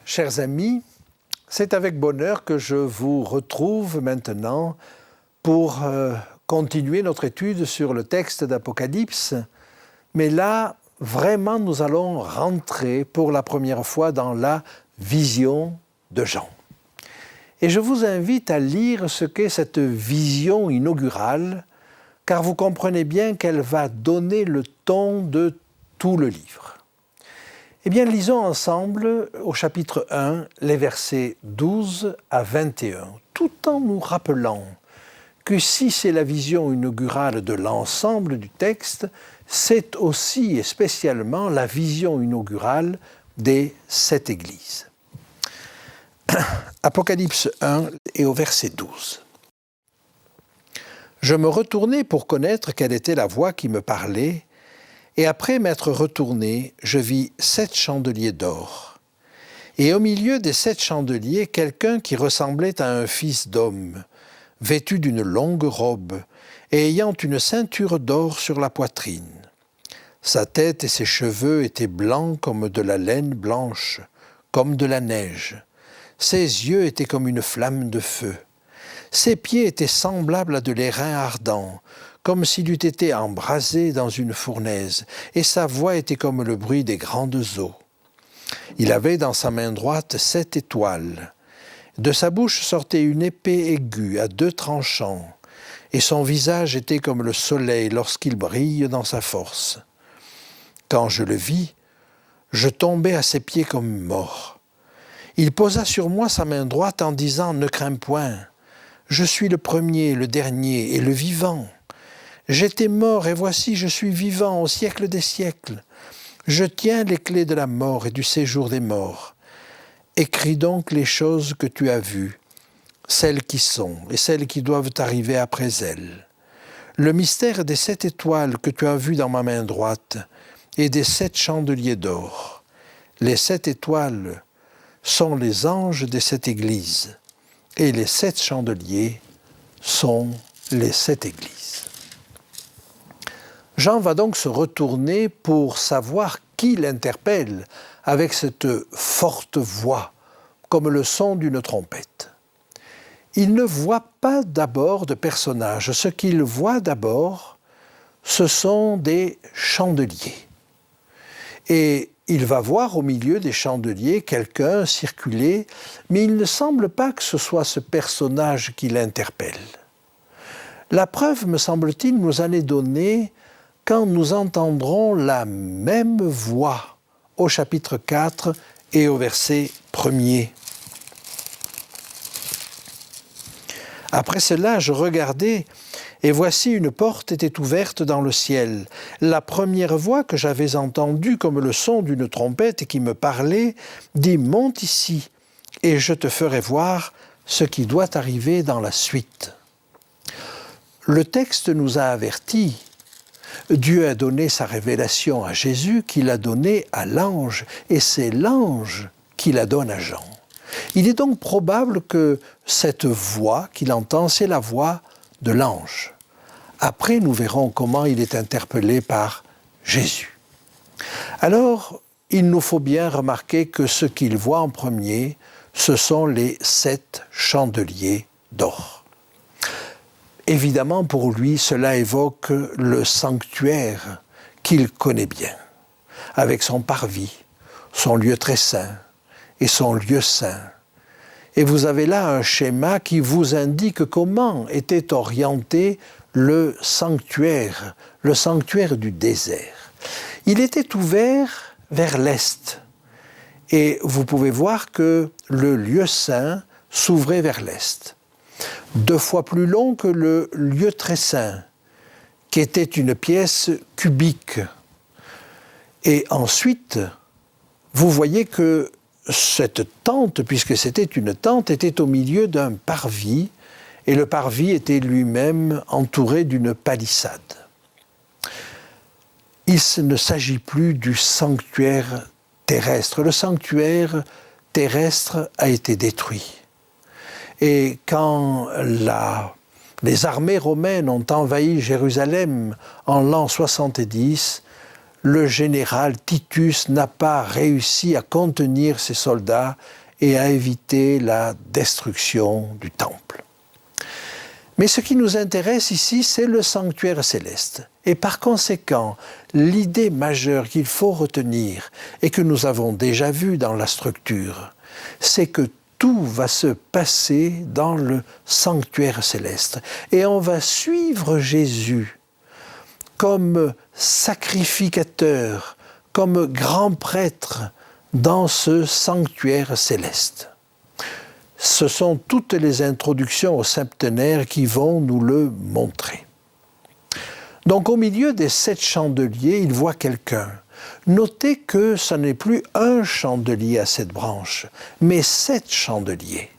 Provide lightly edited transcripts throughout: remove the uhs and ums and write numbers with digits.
Chers amis, c'est avec bonheur que je vous retrouve maintenant pour continuer notre étude sur le texte d'Apocalypse. Mais là, vraiment, nous allons rentrer pour la première fois dans la vision de Jean. Et je vous invite à lire ce qu'est cette vision inaugurale, car vous comprenez bien qu'elle va donner le ton de tout le livre. Eh bien, lisons ensemble au chapitre 1, les versets 12 à 21, tout en nous rappelant que si c'est la vision inaugurale de l'ensemble du texte, c'est aussi et spécialement la vision inaugurale des 7 églises. Apocalypse 1 et au verset 12. Je me retournai pour connaître quelle était la voix qui me parlait, et après m'être retourné, je vis 7 chandeliers d'or. Et au milieu des 7 chandeliers, quelqu'un qui ressemblait à un fils d'homme, vêtu d'une longue robe, et ayant une ceinture d'or sur la poitrine. Sa tête et ses cheveux étaient blancs comme de la laine blanche, comme de la neige. Ses yeux étaient comme une flamme de feu. Ses pieds étaient semblables à de l'airain ardent, comme s'il eût été embrasé dans une fournaise, et sa voix était comme le bruit des grandes eaux. Il avait dans sa main droite 7 étoiles. De sa bouche sortait une épée aiguë à 2 tranchants, et son visage était comme le soleil lorsqu'il brille dans sa force. Quand je le vis, je tombai à ses pieds comme mort. Il posa sur moi sa main droite en disant « Ne crains point, je suis le premier, le dernier et le vivant. J'étais mort et voici je suis vivant au siècle des siècles. Je tiens les clés de la mort et du séjour des morts. Écris donc les choses que tu as vues, celles qui sont et celles qui doivent arriver après elles. Le mystère des 7 étoiles que tu as vues dans ma main droite et des 7 chandeliers d'or. Les 7 étoiles sont les anges des 7 églises et les 7 chandeliers sont les 7 églises. Jean va donc se retourner pour savoir qui l'interpelle avec cette forte voix, comme le son d'une trompette. Il ne voit pas d'abord de personnages. Ce qu'il voit d'abord, ce sont des chandeliers. Et il va voir au milieu des chandeliers quelqu'un circuler, mais il ne semble pas que ce soit ce personnage qui l'interpelle. La preuve, me semble-t-il, nous en est donnée quand nous entendrons la même voix au chapitre 4 et au verset 1er. Après cela, je regardai, et voici une porte était ouverte dans le ciel. La première voix que j'avais entendue comme le son d'une trompette et qui me parlait, dit « Monte ici, et je te ferai voir ce qui doit arriver dans la suite. » Le texte nous a avertis. Dieu a donné sa révélation à Jésus, qu'il a donnée à l'ange, et c'est l'ange qui la donne à Jean. Il est donc probable que cette voix qu'il entend, c'est la voix de l'ange. Après, nous verrons comment il est interpellé par Jésus. Alors, il nous faut bien remarquer que ce qu'il voit en premier, ce sont les 7 chandeliers d'or. Évidemment, pour lui, cela évoque le sanctuaire qu'il connaît bien, avec son parvis, son lieu très saint et son lieu saint. Et vous avez là un schéma qui vous indique comment était orienté le sanctuaire du désert. Il était ouvert vers l'est. Et vous pouvez voir que le lieu saint s'ouvrait vers l'est. 2 fois plus long que le lieu très saint, qui était une pièce cubique Et ensuite, vous voyez que cette tente, puisque c'était une tente, était au milieu d'un parvis, et le parvis était lui-même entouré d'une palissade. Il ne s'agit plus du sanctuaire terrestre. Le sanctuaire terrestre a été détruit. Et quand les armées romaines ont envahi Jérusalem en l'an 70, le général Titus n'a pas réussi à contenir ses soldats et à éviter la destruction du temple. Mais ce qui nous intéresse ici, c'est le sanctuaire céleste. Et par conséquent, l'idée majeure qu'il faut retenir, et que nous avons déjà vue dans la structure, c'est que tout va se passer dans le sanctuaire céleste. Et on va suivre Jésus comme sacrificateur, comme grand prêtre dans ce sanctuaire céleste. Ce sont toutes les introductions au septenaire qui vont nous le montrer. Donc au milieu des 7 chandeliers, il voit quelqu'un. Notez que ce n'est plus un chandelier à 7 branches, mais 7 chandeliers.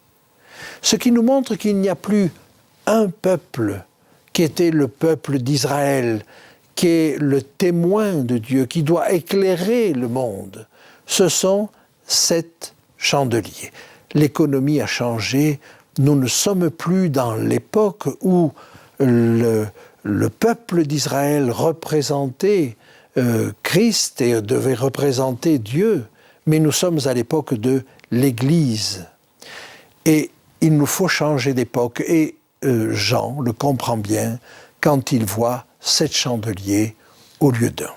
Ce qui nous montre qu'il n'y a plus un peuple qui était le peuple d'Israël, qui est le témoin de Dieu, qui doit éclairer le monde. Ce sont 7 chandeliers. L'économie a changé. Nous ne sommes plus dans l'époque où le peuple d'Israël représentait Christ et devait représenter Dieu, mais nous sommes à l'époque de l'Église. Et il nous faut changer d'époque. Et Jean le comprend bien quand il voit 7 chandeliers au lieu d'un.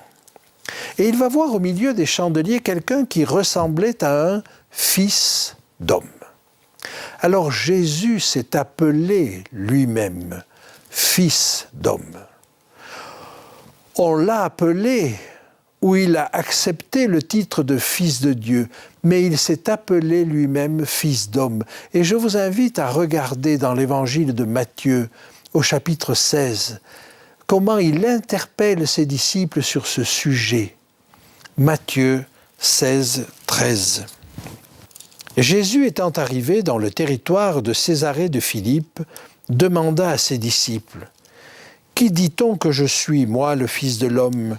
Et il va voir au milieu des chandeliers quelqu'un qui ressemblait à un fils d'homme. Alors Jésus s'est appelé lui-même fils d'homme. On l'a appelé, ou il a accepté le titre de fils de Dieu, mais il s'est appelé lui-même fils d'homme. Et je vous invite à regarder dans l'évangile de Matthieu, au chapitre 16, comment il interpelle ses disciples sur ce sujet. Matthieu 16, 13. Jésus étant arrivé dans le territoire de Césarée de Philippe, demanda à ses disciples, « Qui dit-on que je suis, moi, le Fils de l'homme »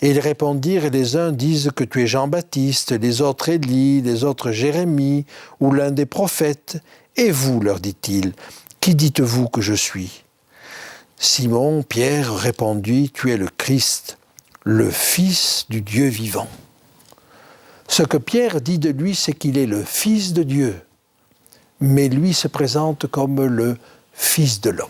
Et ils répondirent, et les uns disent que tu es Jean-Baptiste, les autres Élie, les autres Jérémie, ou l'un des prophètes. Et vous, leur dit-il, qui dites-vous que je suis ? Simon, Pierre répondit, tu es le Christ, le Fils du Dieu vivant. Ce que Pierre dit de lui, c'est qu'il est le Fils de Dieu, mais lui se présente comme le Fils de l'homme.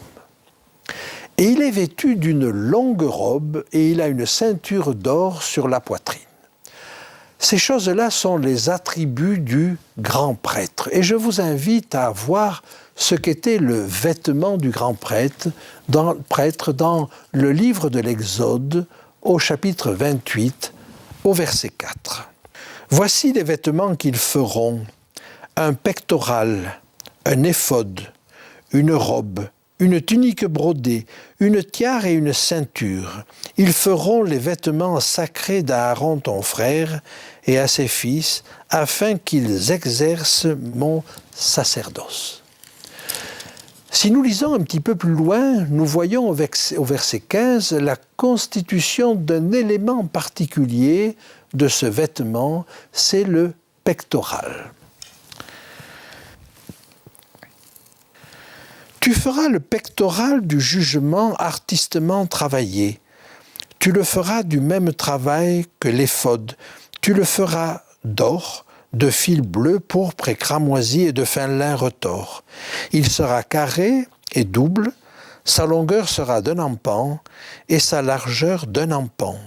Et il est vêtu d'une longue robe et il a une ceinture d'or sur la poitrine. Ces choses-là sont les attributs du grand prêtre. Et je vous invite à voir ce qu'était le vêtement du grand prêtre dans le livre de l'Exode, au chapitre 28, au verset 4. Voici les vêtements qu'ils feront, un pectoral, un éphod, une robe, une tunique brodée, une tiare et une ceinture. Ils feront les vêtements sacrés d'Aaron ton frère et à ses fils, afin qu'ils exercent mon sacerdoce. Si nous lisons un petit peu plus loin, nous voyons au verset 15 la constitution d'un élément particulier de ce vêtement, c'est le pectoral. Tu feras le pectoral du jugement artistement travaillé. Tu le feras du même travail que l'éphod. Tu le feras d'or, de fil bleu, pourpre et cramoisi et de fin lin retors. Il sera carré et double, sa longueur sera d'un empan et sa largeur d'un empan.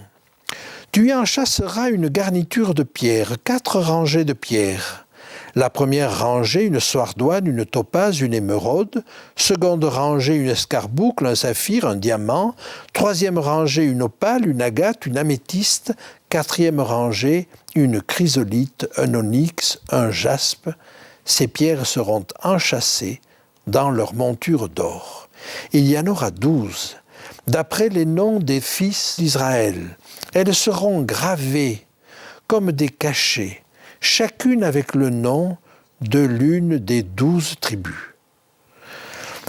Tu y enchâsseras une garniture de pierre, 4 rangées de pierres. La première rangée, une soardoine, une topaze, une émeraude. Seconde rangée, une escarboucle, un saphir, un diamant. Troisième rangée, une opale, une agate, une améthyste. Quatrième rangée, une chrysolite, un onyx, un jaspe. Ces pierres seront enchâssées dans leur monture d'or. Il y en aura 12, d'après les noms des fils d'Israël. Elles seront gravées comme des cachets, chacune avec le nom de l'une des 12 tribus.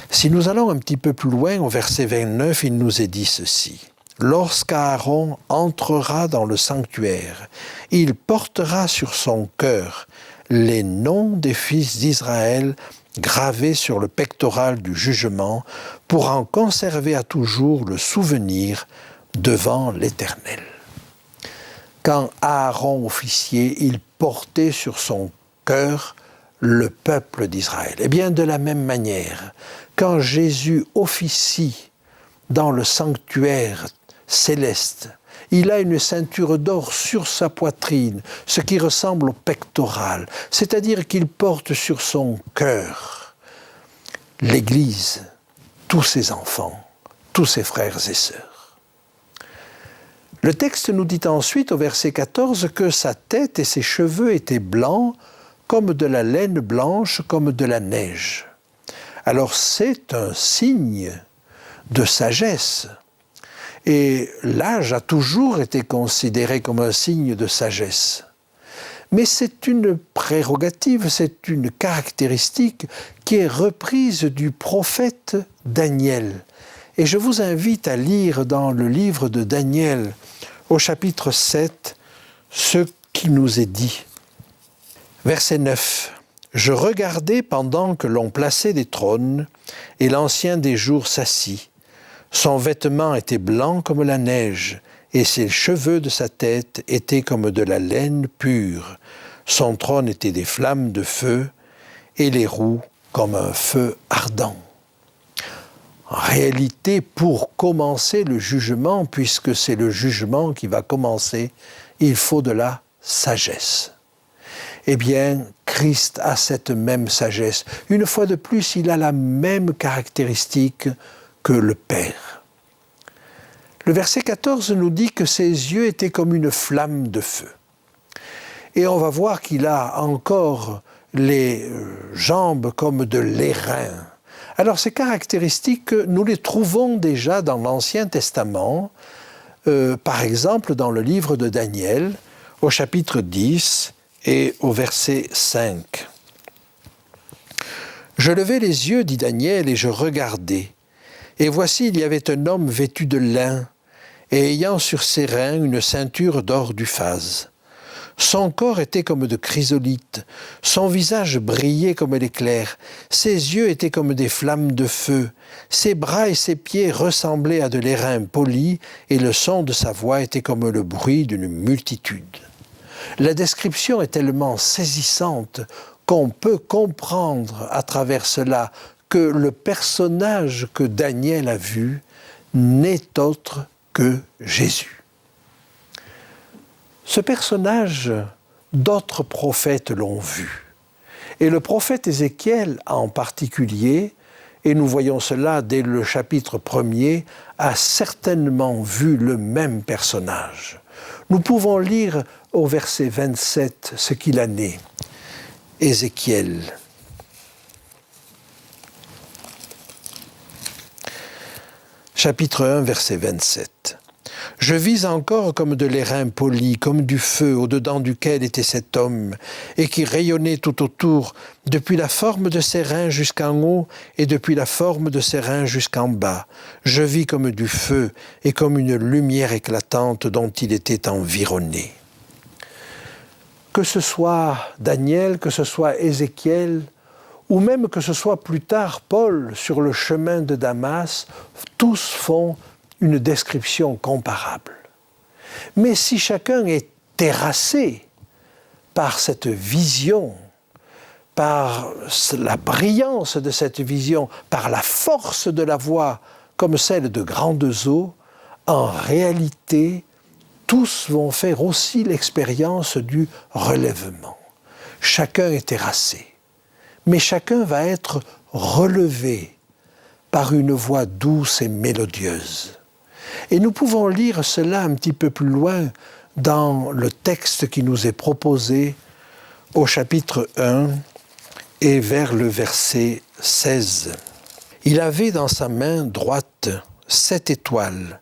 Si nous allons un petit peu plus loin, au verset 29, il nous est dit ceci. « Lorsqu'Aaron entrera dans le sanctuaire, il portera sur son cœur les noms des fils d'Israël gravés sur le pectoral du jugement pour en conserver à toujours le souvenir devant l'Éternel. » Quand Aaron officiait, il portait sur son cœur le peuple d'Israël. Eh bien, de la même manière, quand Jésus officie dans le sanctuaire céleste, il a une ceinture d'or sur sa poitrine, ce qui ressemble au pectoral, c'est-à-dire qu'il porte sur son cœur l'Église, tous ses enfants, tous ses frères et sœurs. Le texte nous dit ensuite au verset 14 que sa tête et ses cheveux étaient blancs comme de la laine blanche, comme de la neige. Alors c'est un signe de sagesse. Et l'âge a toujours été considéré comme un signe de sagesse. Mais c'est une prérogative, c'est une caractéristique qui est reprise du prophète Daniel. Et je vous invite à lire dans le livre de Daniel, au chapitre 7, ce qui nous est dit. Verset 9. « Je regardais pendant que l'on plaçait des trônes, et l'Ancien des jours s'assit. Son vêtement était blanc comme la neige, et ses cheveux de sa tête étaient comme de la laine pure. Son trône était des flammes de feu, et les roues comme un feu ardent. » En réalité, pour commencer le jugement, puisque c'est le jugement qui va commencer, il faut de la sagesse. Eh bien, Christ a cette même sagesse. Une fois de plus, il a la même caractéristique que le Père. Le verset 14 nous dit que ses yeux étaient comme une flamme de feu. Et on va voir qu'il a encore les jambes comme de l'airain. Alors ces caractéristiques, nous les trouvons déjà dans l'Ancien Testament, par exemple dans le livre de Daniel, au chapitre 10 et au verset 5. « Je levai les yeux, dit Daniel, et je regardai. Et voici, il y avait un homme vêtu de lin, et ayant sur ses reins une ceinture d'or d'Uphaz. Son corps était comme de chrysolite, son visage brillait comme l'éclair, ses yeux étaient comme des flammes de feu, ses bras et ses pieds ressemblaient à de l'airain poli, et le son de sa voix était comme le bruit d'une multitude. » La description est tellement saisissante qu'on peut comprendre à travers cela que le personnage que Daniel a vu n'est autre que Jésus. Ce personnage, d'autres prophètes l'ont vu. Et le prophète Ézéchiel en particulier, et nous voyons cela dès le chapitre 1er, a certainement vu le même personnage. Nous pouvons lire au verset 27 ce qu'il en est. Ézéchiel. Chapitre 1, verset 27. « Je vis encore comme de l'airain poli, comme du feu, au-dedans duquel était cet homme, et qui rayonnait tout autour, depuis la forme de ses reins jusqu'en haut, et depuis la forme de ses reins jusqu'en bas. Je vis comme du feu, et comme une lumière éclatante dont il était environné. » Que ce soit Daniel, que ce soit Ézéchiel, ou même que ce soit plus tard Paul sur le chemin de Damas, tous font une description comparable. Mais si chacun est terrassé par cette vision, par la brillance de cette vision, par la force de la voix, comme celle de grandes eaux, en réalité, tous vont faire aussi l'expérience du relèvement. Chacun est terrassé, mais chacun va être relevé par une voix douce et mélodieuse. Et nous pouvons lire cela un petit peu plus loin dans le texte qui nous est proposé au chapitre 1 et vers le verset 16. « Il avait dans sa main droite 7 étoiles,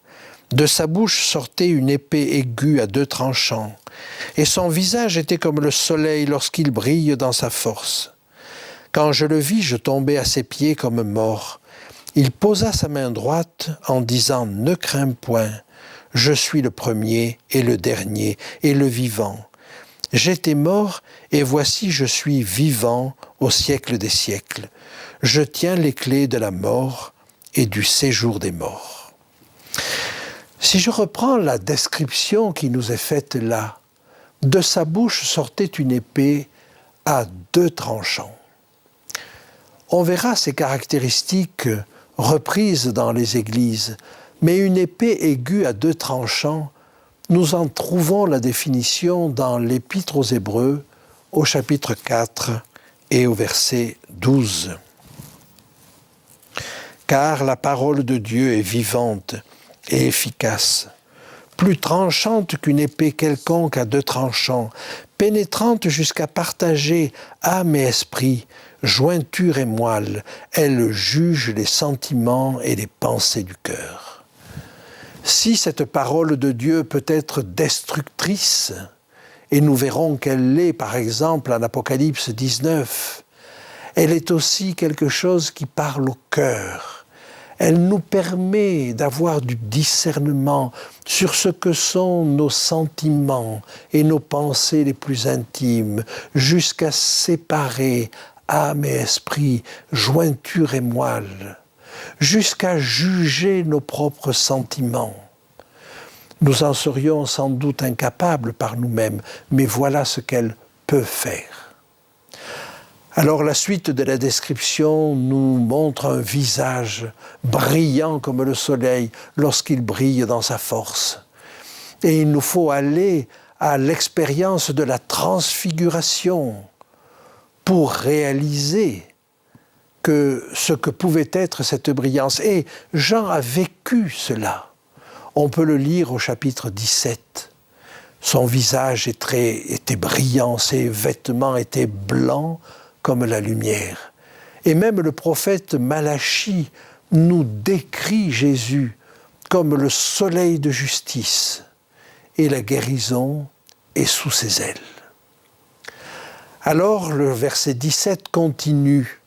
De sa bouche sortait une épée aiguë à 2 tranchants, et son visage était comme le soleil lorsqu'il brille dans sa force. Quand je le vis, je tombai à ses pieds comme mort. Il posa sa main droite en disant « Ne crains point, je suis le premier et le dernier et le vivant. J'étais mort et voici je suis vivant au siècle des siècles. Je tiens les clés de la mort et du séjour des morts. » Si je reprends la description qui nous est faite là, de sa bouche sortait une épée à 2 tranchants. On verra ces caractéristiques reprises dans les églises, mais une épée aiguë à 2 tranchants, nous en trouvons la définition dans l'Épître aux Hébreux, au chapitre 4 et au verset 12. Car la parole de Dieu est vivante et efficace, plus tranchante qu'une épée quelconque à 2 tranchants, pénétrante jusqu'à partager âme et esprit, jointure et moelle, elle juge les sentiments et les pensées du cœur. Si cette parole de Dieu peut être destructrice, et nous verrons qu'elle l'est par exemple en Apocalypse 19, elle est aussi quelque chose qui parle au cœur. Elle nous permet d'avoir du discernement sur ce que sont nos sentiments et nos pensées les plus intimes, jusqu'à séparer âme et esprit, jointure et moelle, jusqu'à juger nos propres sentiments. Nous en serions sans doute incapables par nous-mêmes, mais voilà ce qu'elle peut faire. Alors la suite de la description nous montre un visage brillant comme le soleil lorsqu'il brille dans sa force. Et il nous faut aller à l'expérience de la transfiguration pour réaliser ce que pouvait être cette brillance. Et Jean a vécu cela. On peut le lire au chapitre 17. Son visage était brillant, ses vêtements étaient blancs comme la lumière. Et même le prophète Malachie nous décrit Jésus comme le soleil de justice, et la guérison est sous ses ailes. Alors le verset 17 continue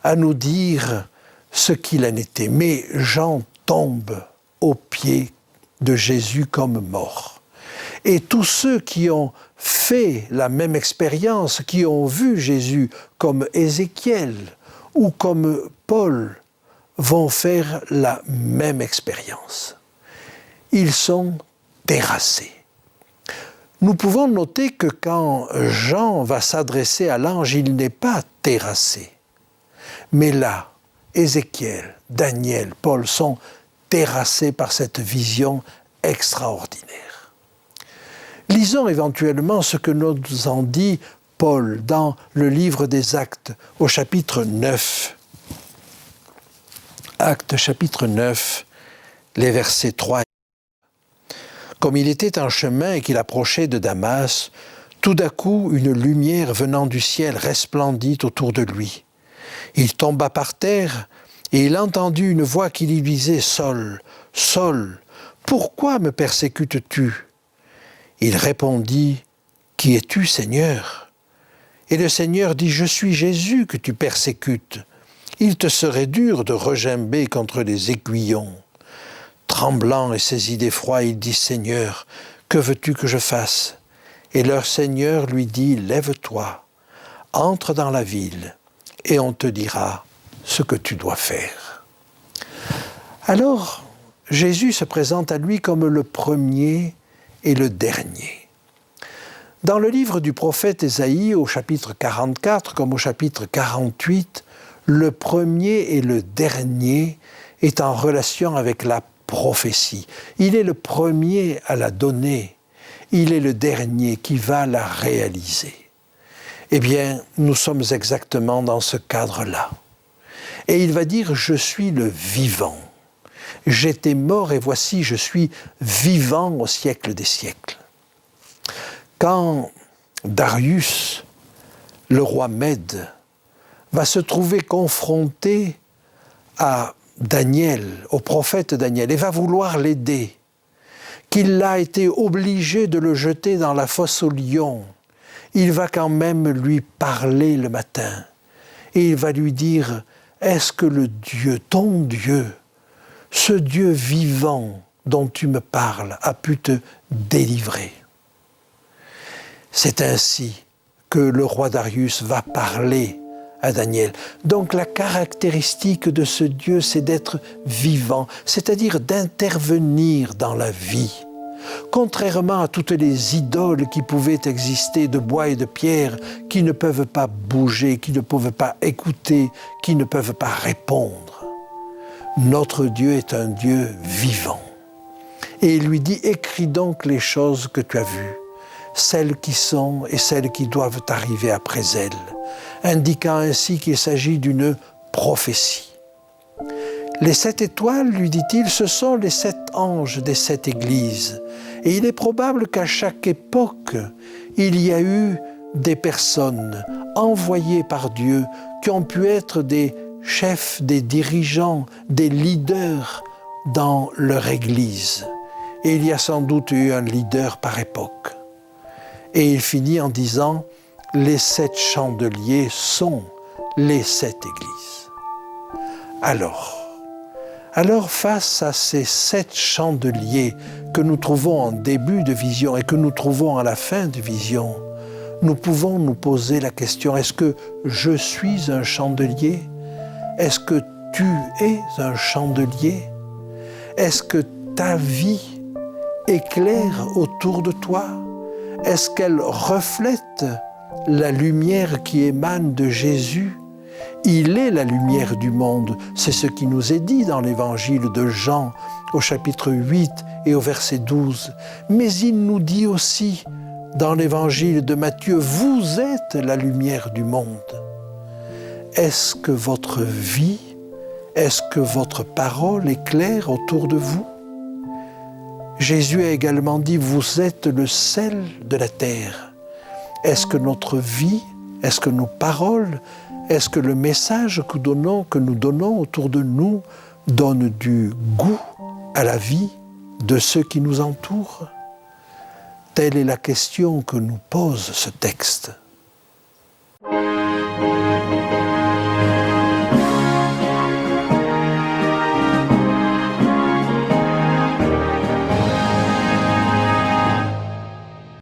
à nous dire ce qu'il en était. Mais Jean tombe aux pieds de Jésus comme mort. Et tous ceux qui ont fait la même expérience, qui ont vu Jésus comme Ézéchiel ou comme Paul, vont faire la même expérience. Ils sont terrassés. Nous pouvons noter que quand Jean va s'adresser à l'ange, il n'est pas terrassé. Mais là, Ézéchiel, Daniel, Paul sont terrassés par cette vision extraordinaire. Lisons éventuellement ce que nous en dit Paul dans le livre des Actes au chapitre 9. Actes chapitre 9, les versets 3. Comme il était en chemin et qu'il approchait de Damas, tout d'un coup une lumière venant du ciel resplendit autour de lui. Il tomba par terre et il entendit une voix qui lui disait « Saul, Saul, pourquoi me persécutes-tu » Il répondit « Qui es-tu, Seigneur » Et le Seigneur dit « Je suis Jésus que tu persécutes. Il te serait dur de regimber contre les aiguillons. » Tremblant et saisi d'effroi, il dit « Seigneur, que veux-tu que je fasse » Et leur Seigneur lui dit « Lève-toi, entre dans la ville, et on te dira ce que tu dois faire. » Alors, Jésus se présente à lui comme le premier et le dernier. Dans le livre du prophète Ésaïe, au chapitre 44 comme au chapitre 48, le premier et le dernier est en relation avec la prophétie. Il est le premier à la donner, il est le dernier qui va la réaliser. Eh bien, nous sommes exactement dans ce cadre-là. Et il va dire « Je suis le vivant. J'étais mort et voici, je suis vivant au siècle des siècles. » Quand Darius, le roi Mède, va se trouver confronté à Daniel, au prophète Daniel, et va vouloir l'aider, qu'il a été obligé de le jeter dans la fosse aux lions, il va quand même lui parler le matin. Et il va lui dire, est-ce que le Dieu, ton Dieu, ce Dieu vivant dont tu me parles, a pu te délivrer? C'est ainsi que le roi Darius va parler à Daniel. Donc la caractéristique de ce Dieu, c'est d'être vivant, c'est-à-dire d'intervenir dans la vie. Contrairement à toutes les idoles qui pouvaient exister de bois et de pierre, qui ne peuvent pas bouger, qui ne peuvent pas écouter, qui ne peuvent pas répondre. Notre Dieu est un Dieu vivant. Et il lui dit, écris donc les choses que tu as vues, celles qui sont et celles qui doivent arriver après elles, indiquant ainsi qu'il s'agit d'une prophétie. Les 7 étoiles, lui dit-il, ce sont les 7 anges des 7 églises. Et il est probable qu'à chaque époque, il y a eu des personnes envoyées par Dieu qui ont pu être des chefs, des dirigeants, des leaders dans leur église. Et il y a sans doute eu un leader par époque. Et il finit en disant, les 7 chandeliers sont les 7 églises. Alors, face à ces 7 chandeliers que nous trouvons en début de vision et que nous trouvons à la fin de vision, nous pouvons nous poser la question, est-ce que je suis un chandelier? Est-ce que tu es un chandelier? Est-ce que ta vie éclaire autour de toi? Est-ce qu'elle reflète la lumière qui émane de Jésus? Il est la lumière du monde. C'est ce qui nous est dit dans l'évangile de Jean au chapitre 8 et au verset 12. Mais il nous dit aussi dans l'évangile de Matthieu, vous êtes la lumière du monde. Est-ce que votre vie, est-ce que votre parole éclaire autour de vous? Jésus a également dit, vous êtes le sel de la terre. Est-ce que notre vie, est-ce que nos paroles, est-ce que le message que nous donnons autour de nous donne du goût à la vie de ceux qui nous entourent? Telle est la question que nous pose ce texte.